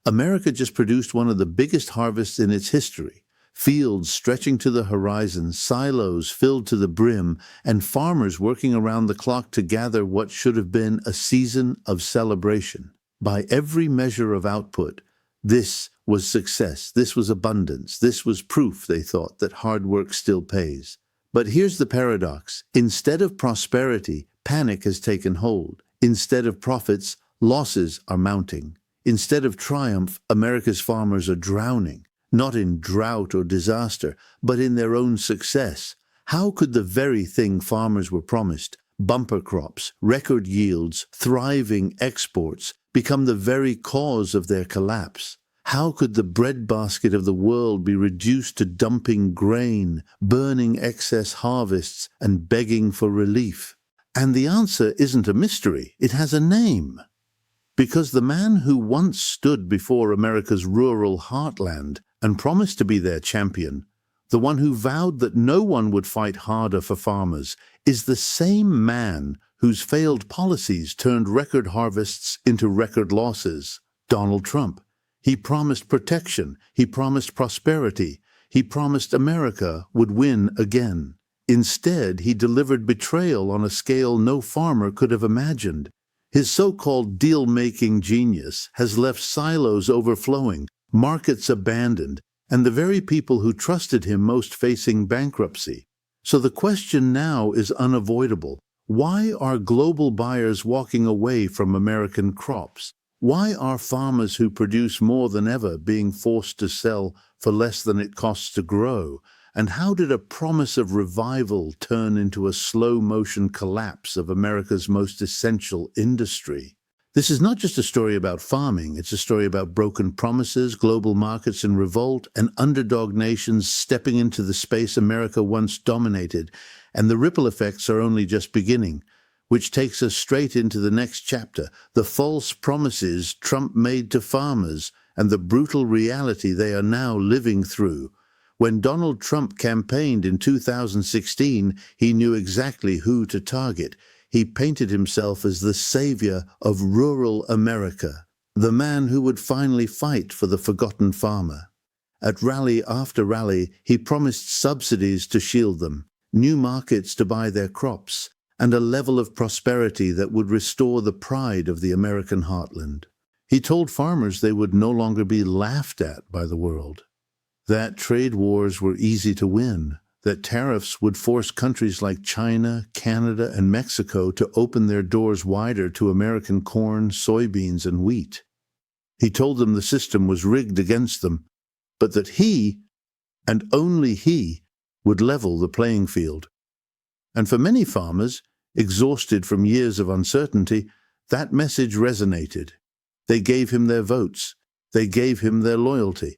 America just produced one of the biggest harvests in its history. Fields stretching to the horizon, silos filled to the brim, and farmers working around the clock to gather what should have been a season of celebration. By every measure of output, this was success, this was abundance, this was proof, they thought, that hard work still pays. But here's the paradox. Instead of prosperity, panic has taken hold. Instead of profits, losses are mounting. Instead of triumph, America's farmers are drowning. Not in drought or disaster, but in their own success. How could the very thing farmers were promised, bumper crops, record yields, thriving exports, become the very cause of their collapse? How could the breadbasket of the world be reduced to dumping grain, burning excess harvests, and begging for relief? And the answer isn't a mystery, it has a name. Because the man who once stood before America's rural heartland and promised to be their champion, the one who vowed that no one would fight harder for farmers, is the same man whose failed policies turned record harvests into record losses, Donald Trump. He promised protection, he promised prosperity, he promised America would win again. Instead, he delivered betrayal on a scale no farmer could have imagined. His so-called deal-making genius has left silos overflowing, markets abandoned, and the very people who trusted him most facing bankruptcy. So the question now is unavoidable. Why are global buyers walking away from American crops? Why are farmers who produce more than ever being forced to sell for less than it costs to grow? And how did a promise of revival turn into a slow-motion collapse of America's most essential industry? This is not just a story about farming, it's a story about broken promises, global markets in revolt, and underdog nations stepping into the space America once dominated. And the ripple effects are only just beginning, which takes us straight into the next chapter, the false promises Trump made to farmers and the brutal reality they are now living through. When Donald Trump campaigned in 2016, he knew exactly who to target. He painted himself as the savior of rural America, the man who would finally fight for the forgotten farmer. At rally after rally, he promised subsidies to shield them, new markets to buy their crops, and a level of prosperity that would restore the pride of the American heartland. He told farmers they would no longer be laughed at by the world, that trade wars were easy to win, that tariffs would force countries like China, Canada, and Mexico to open their doors wider to American corn, soybeans, and wheat. He told them the system was rigged against them, but that he, and only he, would level the playing field. And for many farmers, exhausted from years of uncertainty, that message resonated. They gave him their votes. They gave him their loyalty.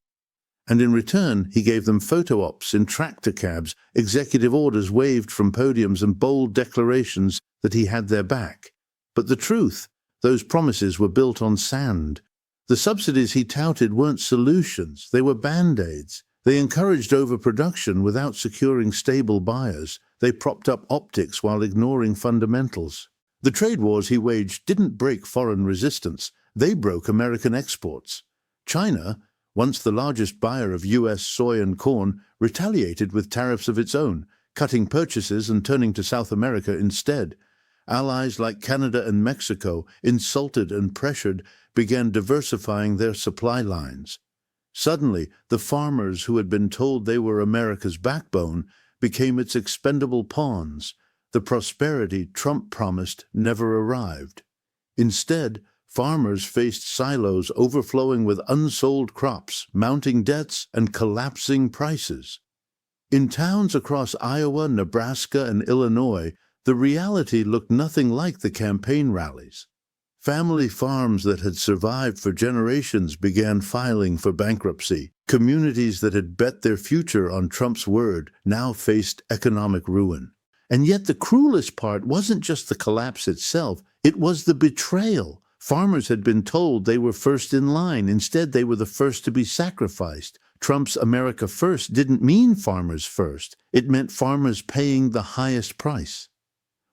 And in return, he gave them photo ops in tractor cabs, executive orders waved from podiums, and bold declarations that he had their back. But the truth, those promises were built on sand. The subsidies he touted weren't solutions, they were band-aids. They encouraged overproduction without securing stable buyers. They propped up optics while ignoring fundamentals. The trade wars he waged didn't break foreign resistance, they broke American exports. China, once the largest buyer of U.S. soy and corn, retaliated with tariffs of its own, cutting purchases and turning to South America instead. Allies like Canada and Mexico, insulted and pressured, began diversifying their supply lines. Suddenly, the farmers who had been told they were America's backbone became its expendable pawns. The prosperity Trump promised never arrived. Instead, farmers faced silos overflowing with unsold crops, mounting debts, and collapsing prices. In towns across Iowa, Nebraska, and Illinois, the reality looked nothing like the campaign rallies. Family farms that had survived for generations began filing for bankruptcy. Communities that had bet their future on Trump's word now faced economic ruin. And yet the cruelest part wasn't just the collapse itself, it was the betrayal. Farmers had been told they were first in line. Instead, they were the first to be sacrificed. Trump's America First didn't mean farmers first. It meant farmers paying the highest price.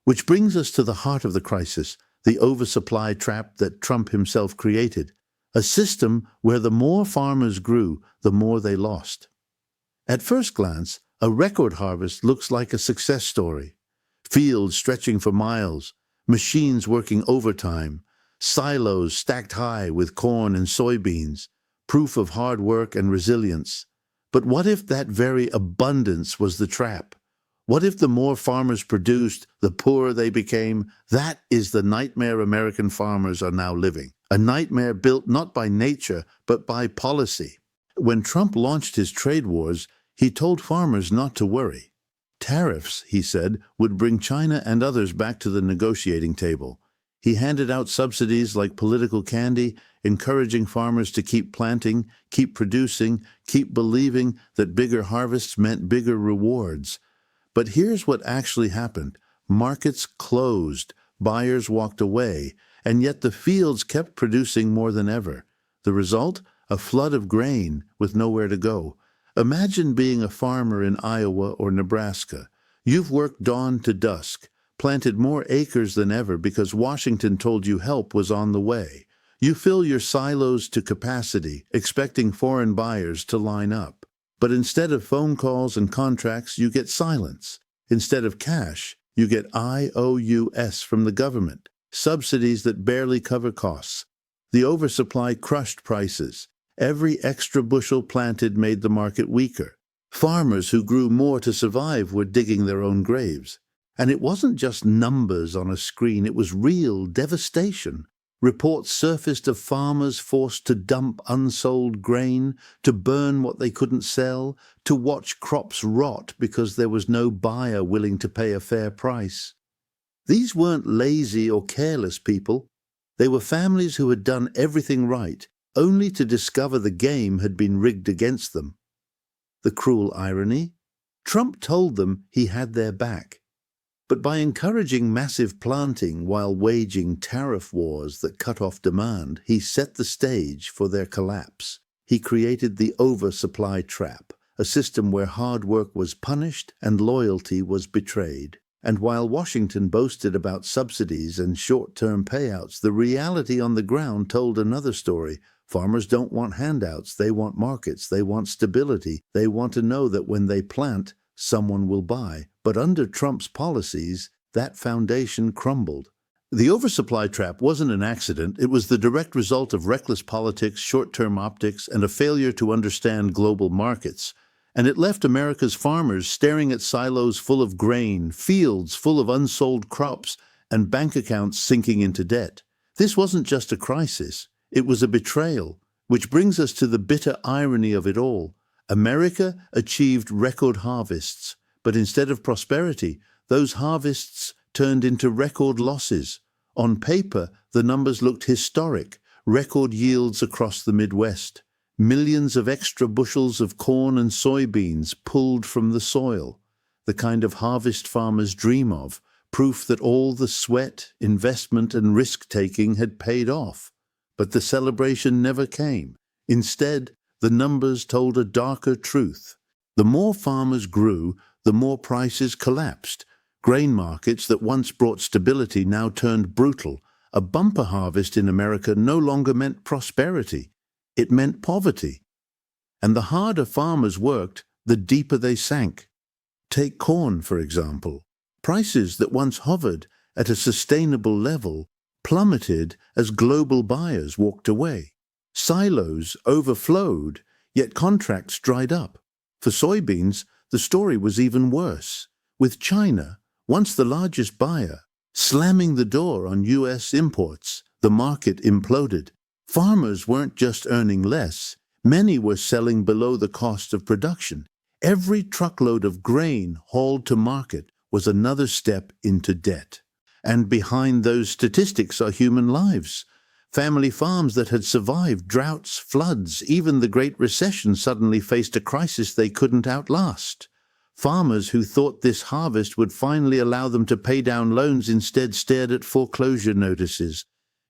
Which brings us to the heart of the crisis, the oversupply trap that Trump himself created. a system where the more farmers grew, the more they lost. At first glance, a record harvest looks like a success story. Fields stretching for miles, machines working overtime, silos stacked high with corn and soybeans, proof of hard work and resilience. But what if that very abundance was the trap? What if the more farmers produced, the poorer they became? That is the nightmare American farmers are now living. A nightmare built not by nature, but by policy. When Trump launched his trade wars, he told farmers not to worry. Tariffs, he said, would bring China and others back to the negotiating table. He handed out subsidies like political candy, encouraging farmers to keep planting, keep producing, keep believing that bigger harvests meant bigger rewards. But here's what actually happened. Markets closed, buyers walked away, and yet the fields kept producing more than ever. The result? A flood of grain with nowhere to go. Imagine being a farmer in Iowa or Nebraska. You've worked dawn to dusk, planted more acres than ever because Washington told you help was on the way. You fill your silos to capacity, expecting foreign buyers to line up. But instead of phone calls and contracts, you get silence. Instead of cash, you get IOUs from the government, subsidies that barely cover costs. The oversupply crushed prices. Every extra bushel planted made the market weaker. Farmers who grew more to survive were digging their own graves. And it wasn't just numbers on a screen, it was real devastation. Reports surfaced of farmers forced to dump unsold grain, to burn what they couldn't sell, to watch crops rot because there was no buyer willing to pay a fair price. These weren't lazy or careless people. They were families who had done everything right, only to discover the game had been rigged against them. The cruel irony? Trump told them he had their back. But by encouraging massive planting while waging tariff wars that cut off demand, he set the stage for their collapse. He created the oversupply trap, a system where hard work was punished and loyalty was betrayed. And while Washington boasted about subsidies and short-term payouts, the reality on the ground told another story. Farmers don't want handouts, they want markets, they want stability, they want to know that when they plant, someone will buy. But under Trump's policies, that foundation crumbled. The oversupply trap wasn't an accident, it was the direct result of reckless politics, short-term optics, and a failure to understand global markets. And it left America's farmers staring at silos full of grain, fields full of unsold crops, and bank accounts sinking into debt. This wasn't just a crisis, it was a betrayal, which brings us to the bitter irony of it all. America achieved record harvests, but instead of prosperity, those harvests turned into record losses. On paper, the numbers looked historic, record yields across the Midwest, millions of extra bushels of corn and soybeans pulled from the soil, the kind of harvest farmers dream of, proof that all the sweat, investment, and risk-taking had paid off. But the celebration never came. Instead, the numbers told a darker truth. The more farmers grew, the more prices collapsed. Grain markets that once brought stability now turned brutal. A bumper harvest in America no longer meant prosperity. It meant poverty. And the harder farmers worked, the deeper they sank. Take corn, for example. Prices that once hovered at a sustainable level plummeted as global buyers walked away. Silos overflowed, yet contracts dried up. For soybeans, the story was even worse, with China, once the largest buyer, slamming the door on U.S. imports. The market imploded. Farmers weren't just earning less, many were selling below the cost of production. Every truckload of grain hauled to market was another step into debt. And behind those statistics are human lives. Family farms that had survived droughts, floods, even the Great Recession suddenly faced a crisis they couldn't outlast. Farmers who thought this harvest would finally allow them to pay down loans instead stared at foreclosure notices.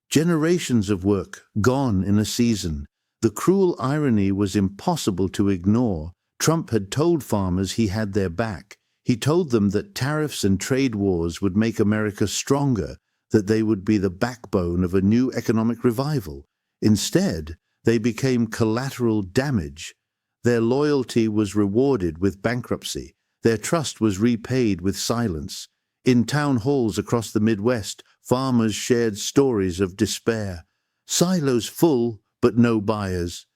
Generations of work gone in a season. The cruel irony was impossible to ignore. Trump had told farmers he had their back. He told them that tariffs and trade wars would make America stronger, that they would be the backbone of a new economic revival. Instead, they became collateral damage. Their loyalty was rewarded with bankruptcy. Their trust was repaid with silence. In town halls across the Midwest, farmers shared stories of despair. Silos full, but no buyers.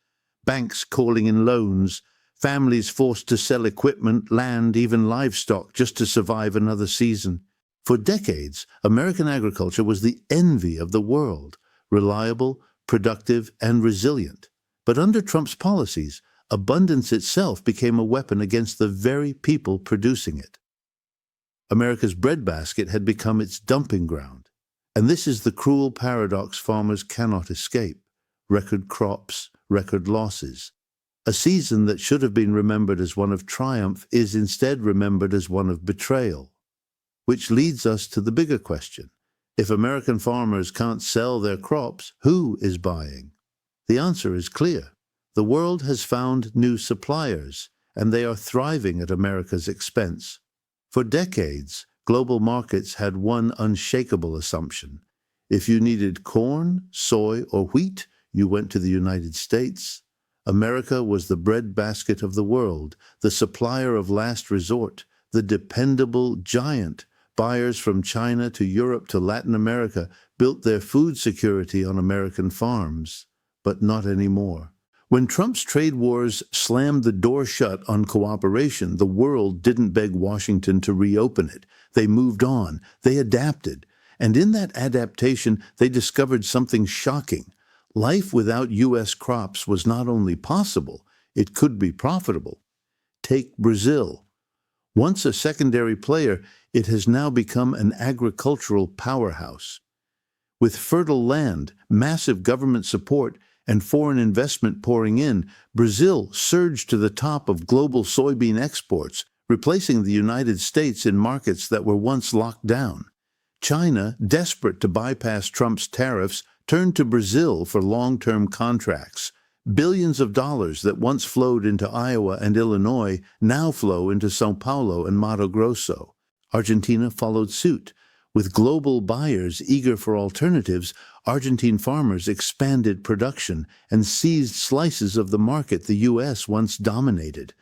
Banks calling in loans. Families forced to sell equipment, land, even livestock just to survive another season. For decades, American agriculture was the envy of the world, reliable, productive, and resilient. But under Trump's policies, abundance itself became a weapon against the very people producing it. America's breadbasket had become its dumping ground. And this is the cruel paradox farmers cannot escape. Record crops, record losses. A season that should have been remembered as one of triumph is instead remembered as one of betrayal. Which leads us to the bigger question. If American farmers can't sell their crops, who is buying? The answer is clear. The world has found new suppliers, and they are thriving at America's expense. For decades, global markets had one unshakable assumption. If you needed corn, soy, or wheat, you went to the United States. America was the breadbasket of the world, the supplier of last resort, the dependable giant. Buyers from China to Europe to Latin America built their food security on American farms, but not anymore. When Trump's trade wars slammed the door shut on cooperation, the world didn't beg Washington to reopen it. They moved on, they adapted, and in that adaptation they discovered something shocking. Life without U.S. crops was not only possible, it could be profitable. Take Brazil. Once a secondary player, it has now become an agricultural powerhouse. With fertile land, massive government support, and foreign investment pouring in, Brazil surged to the top of global soybean exports, replacing the United States in markets that were once locked down. China, desperate to bypass Trump's tariffs, turned to Brazil for long-term contracts. Billions of dollars that once flowed into Iowa and Illinois now flow into São Paulo and Mato Grosso. Argentina followed suit. With global buyers eager for alternatives, Argentine farmers expanded production and seized slices of the market the U.S. once dominated.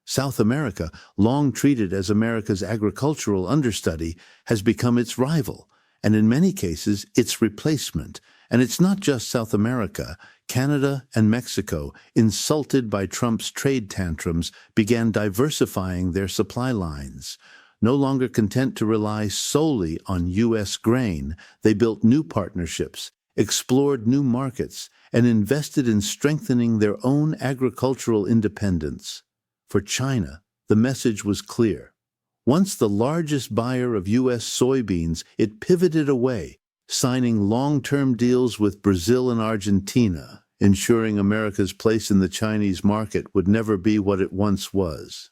South America, long treated as America's agricultural understudy, has become its rival, and in many cases its replacement. And it's not just South America. Canada and Mexico, insulted by Trump's trade tantrums, began diversifying their supply lines. No longer content to rely solely on U.S. grain, they built new partnerships, explored new markets, and invested in strengthening their own agricultural independence. For China, the message was clear. Once the largest buyer of U.S. soybeans, it pivoted away, signing long-term deals with Brazil and Argentina, ensuring America's place in the Chinese market would never be what it once was.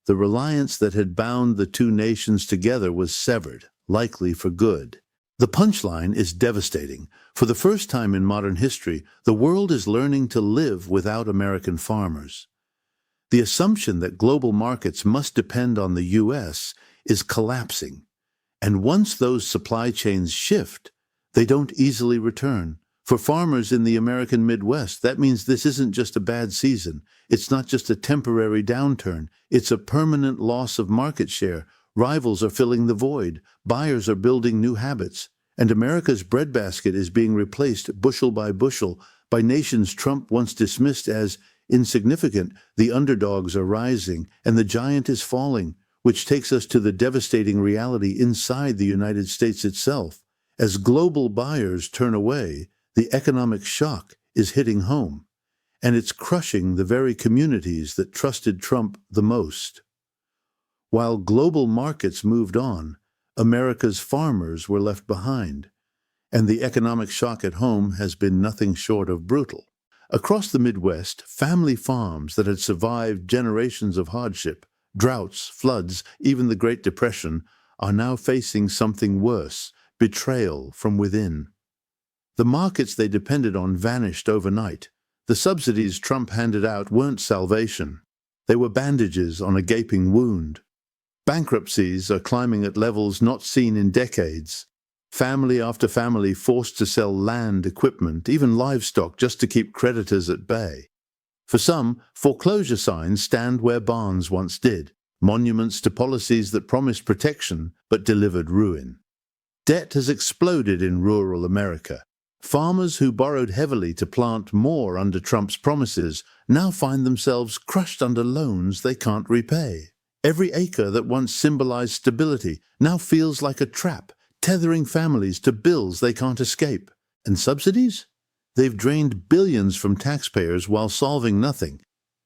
The reliance that had bound the two nations together was severed, likely for good. The punchline is devastating. For the first time in modern history, the world is learning to live without American farmers. The assumption that global markets must depend on the U.S. is collapsing. And once those supply chains shift, they don't easily return. For farmers in the American Midwest, that means this isn't just a bad season. It's not just a temporary downturn. It's a permanent loss of market share. Rivals are filling the void. Buyers are building new habits. And America's breadbasket is being replaced bushel by bushel by nations Trump once dismissed as insignificant. The underdogs are rising, and the giant is falling, which takes us to the devastating reality inside the United States itself. As global buyers turn away, the economic shock is hitting home, and it's crushing the very communities that trusted Trump the most. While global markets moved on, America's farmers were left behind, and the economic shock at home has been nothing short of brutal. Across the Midwest, family farms that had survived generations of hardship, droughts, floods, even the Great Depression, are now facing something worse: betrayal from within. The markets they depended on vanished overnight. The subsidies Trump handed out weren't salvation. They were bandages on a gaping wound. Bankruptcies are climbing at levels not seen in decades. Family after family forced to sell land, equipment, even livestock just to keep creditors at bay. For some, foreclosure signs stand where barns once did, monuments to policies that promised protection but delivered ruin. Debt has exploded in rural America. Farmers who borrowed heavily to plant more under Trump's promises now find themselves crushed under loans they can't repay. Every acre that once symbolized stability now feels like a trap, tethering families to bills they can't escape. And subsidies? They've drained billions from taxpayers while solving nothing.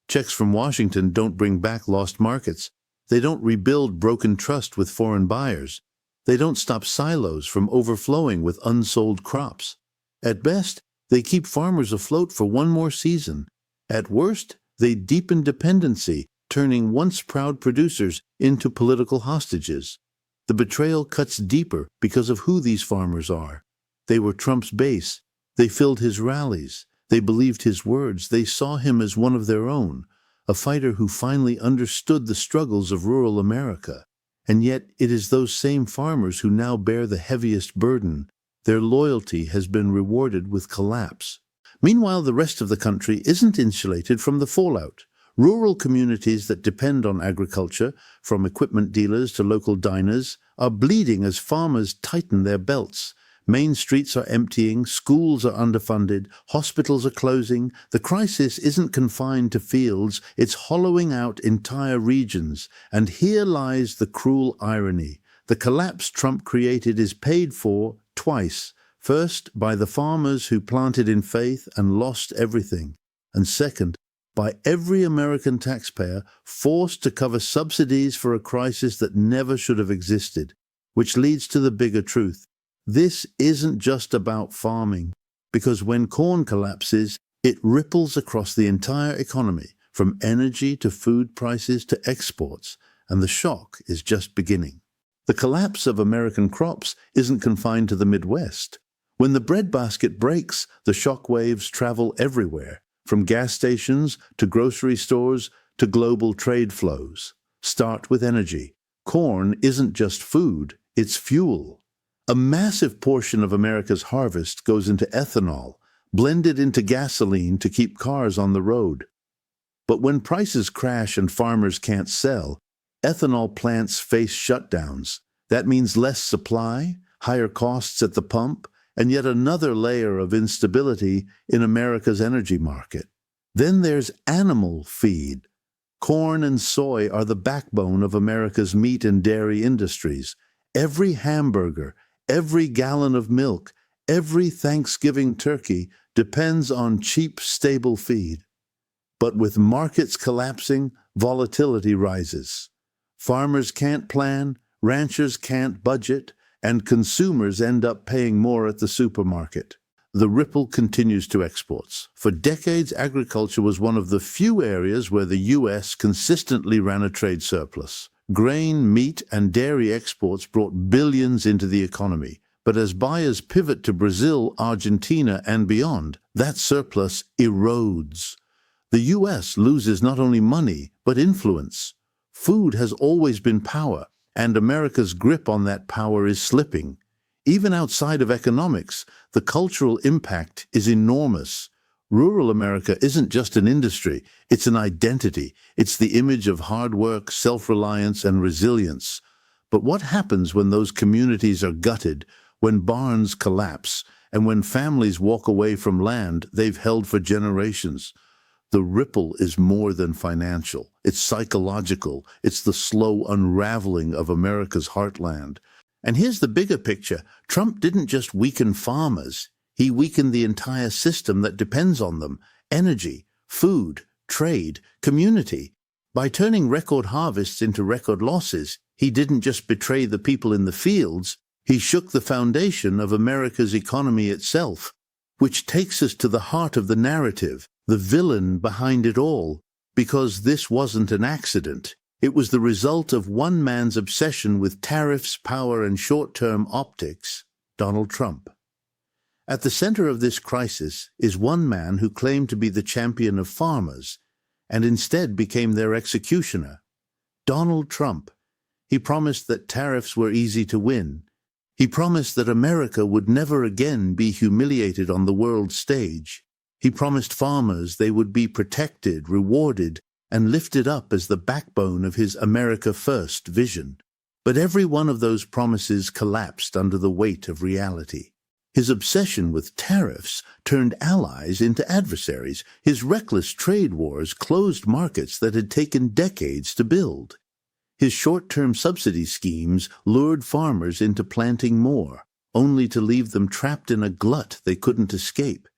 Checks from Washington don't bring back lost markets. They don't rebuild broken trust with foreign buyers. They don't stop silos from overflowing with unsold crops. At best, they keep farmers afloat for one more season. At worst, they deepen dependency, turning once proud producers into political hostages. The betrayal cuts deeper because of who these farmers are. They were Trump's base. They filled his rallies. They believed his words. They saw him as one of their own, a fighter who finally understood the struggles of rural America. And yet it is those same farmers who now bear the heaviest burden. Their loyalty has been rewarded with collapse. Meanwhile, the rest of the country isn't insulated from the fallout. Rural communities that depend on agriculture, from equipment dealers to local diners, are bleeding as farmers tighten their belts. Main streets are emptying, schools are underfunded, hospitals are closing. The crisis isn't confined to fields, it's hollowing out entire regions. And here lies the cruel irony. The collapse Trump created is paid for twice. First, by the farmers who planted in faith and lost everything. And second, by every American taxpayer forced to cover subsidies for a crisis that never should have existed. Which leads to the bigger truth. This isn't just about farming, because when corn collapses, it ripples across the entire economy, from energy to food prices to exports, and the shock is just beginning. The collapse of American crops isn't confined to the Midwest. When the breadbasket breaks, the shock waves travel everywhere, from gas stations to grocery stores to global trade flows. Start with energy. Corn isn't just food, it's fuel. A massive portion of America's harvest goes into ethanol, blended into gasoline to keep cars on the road. But when prices crash and farmers can't sell, ethanol plants face shutdowns. That means less supply, higher costs at the pump, and yet another layer of instability in America's energy market. Then there's animal feed. Corn and soy are the backbone of America's meat and dairy industries. Every hamburger, every gallon of milk, every Thanksgiving turkey depends on cheap, stable feed. But with markets collapsing, volatility rises. Farmers can't plan, ranchers can't budget, and consumers end up paying more at the supermarket. The ripple continues to exports. For decades, agriculture was one of the few areas where the U.S. consistently ran a trade surplus. Grain, meat, and dairy exports brought billions into the economy. But as buyers pivot to Brazil, Argentina, and beyond, that surplus erodes. The U.S. loses not only money, but influence. Food has always been power, and America's grip on that power is slipping. Even outside of economics, the cultural impact is enormous. Rural America isn't just an industry, it's an identity. It's the image of hard work, self-reliance, and resilience. But what happens when those communities are gutted, when barns collapse, and when families walk away from land they've held for generations? The ripple is more than financial. It's psychological. It's the slow unraveling of America's heartland. And here's the bigger picture. Trump didn't just weaken farmers. He weakened the entire system that depends on them: energy, food, trade, community. By turning record harvests into record losses, he didn't just betray the people in the fields, he shook the foundation of America's economy itself. Which takes us to the heart of the narrative, the villain behind it all. Because this wasn't an accident. It was the result of one man's obsession with tariffs, power, and short-term optics: Donald Trump. At the center of this crisis is one man who claimed to be the champion of farmers, and instead became their executioner: Donald Trump. He promised that tariffs were easy to win. He promised that America would never again be humiliated on the world stage. He promised farmers they would be protected, rewarded, and lifted up as the backbone of his America First vision. But every one of those promises collapsed under the weight of reality. His obsession with tariffs turned allies into adversaries. His reckless trade wars closed markets that had taken decades to build. His short-term subsidy schemes lured farmers into planting more, only to leave them trapped in a glut they couldn't escape.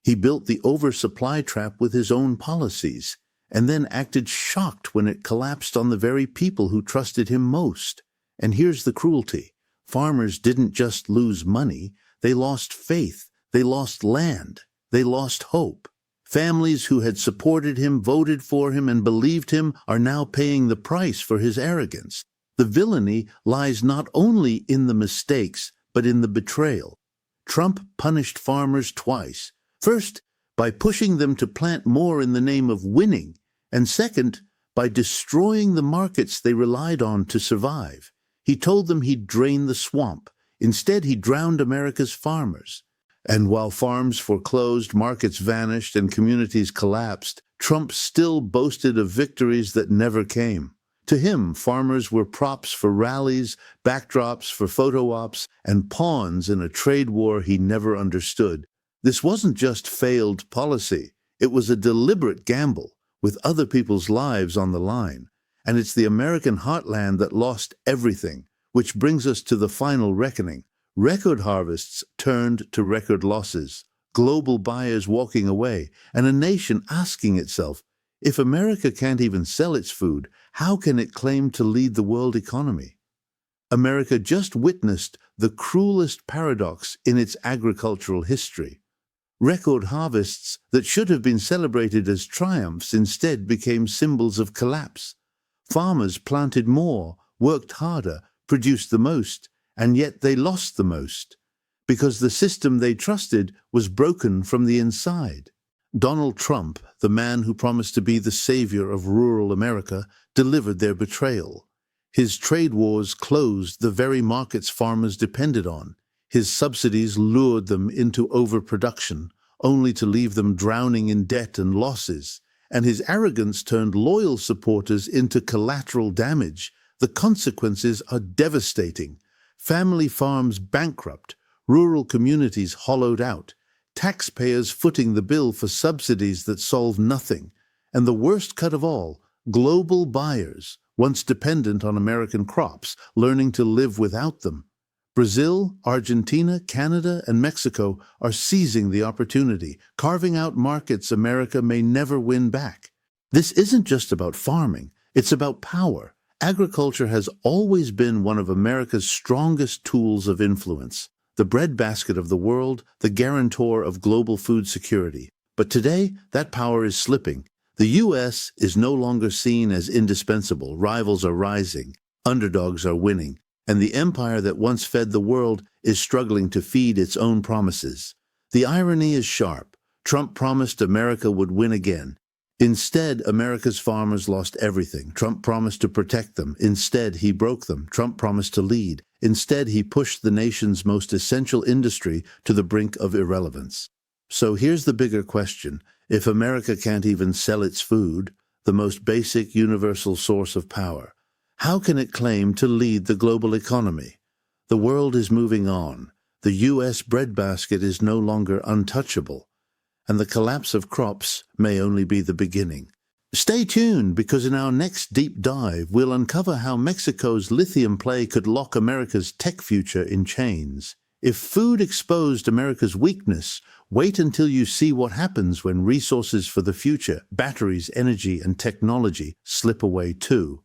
He built the oversupply trap with his own policies, and then acted shocked when it collapsed on the very people who trusted him most. And here's the cruelty. Farmers didn't just lose money, they lost faith, they lost land, they lost hope. Families who had supported him, voted for him, and believed him are now paying the price for his arrogance. The villainy lies not only in the mistakes, but in the betrayal. Trump punished farmers twice. First, by pushing them to plant more in the name of winning, and second, by destroying the markets they relied on to survive. He told them he'd drain the swamp. Instead, he drowned America's farmers. And while farms foreclosed, markets vanished, and communities collapsed, Trump still boasted of victories that never came. To him, farmers were props for rallies, backdrops for photo ops, and pawns in a trade war he never understood. This wasn't just failed policy. It was a deliberate gamble, with other people's lives on the line. And it's the American heartland that lost everything, which brings us to the final reckoning. Record harvests turned to record losses, global buyers walking away, and a nation asking itself, if America can't even sell its food, how can it claim to lead the world economy? America just witnessed the cruelest paradox in its agricultural history. Record harvests that should have been celebrated as triumphs instead became symbols of collapse. Farmers planted more, worked harder, produced the most, and yet they lost the most, because the system they trusted was broken from the inside. Donald Trump, the man who promised to be the savior of rural America, delivered their betrayal. His trade wars closed the very markets farmers depended on. His subsidies lured them into overproduction, only to leave them drowning in debt and losses. And his arrogance turned loyal supporters into collateral damage. The consequences are devastating. Family farms bankrupt, rural communities hollowed out, taxpayers footing the bill for subsidies that solve nothing, and the worst cut of all, global buyers, once dependent on American crops, learning to live without them. Brazil, Argentina, Canada, and Mexico are seizing the opportunity, carving out markets America may never win back. This isn't just about farming, it's about power. Agriculture has always been one of America's strongest tools of influence, the breadbasket of the world, the guarantor of global food security. But today, that power is slipping. The U.S. is no longer seen as indispensable. Rivals are rising, underdogs are winning, and the empire that once fed the world is struggling to feed its own promises. The irony is sharp. Trump promised America would win again. Instead, America's farmers lost everything. Trump promised to protect them. Instead, he broke them. Trump promised to lead. Instead, he pushed the nation's most essential industry to the brink of irrelevance. So here's the bigger question. If America can't even sell its food, the most basic universal source of power, how can it claim to lead the global economy? The world is moving on. The U.S. breadbasket is no longer untouchable, and the collapse of crops may only be the beginning. Stay tuned, because in our next deep dive, we'll uncover how Mexico's lithium play could lock America's tech future in chains. If food exposed America's weakness, wait until you see what happens when resources for the future, batteries, energy, and technology, slip away too.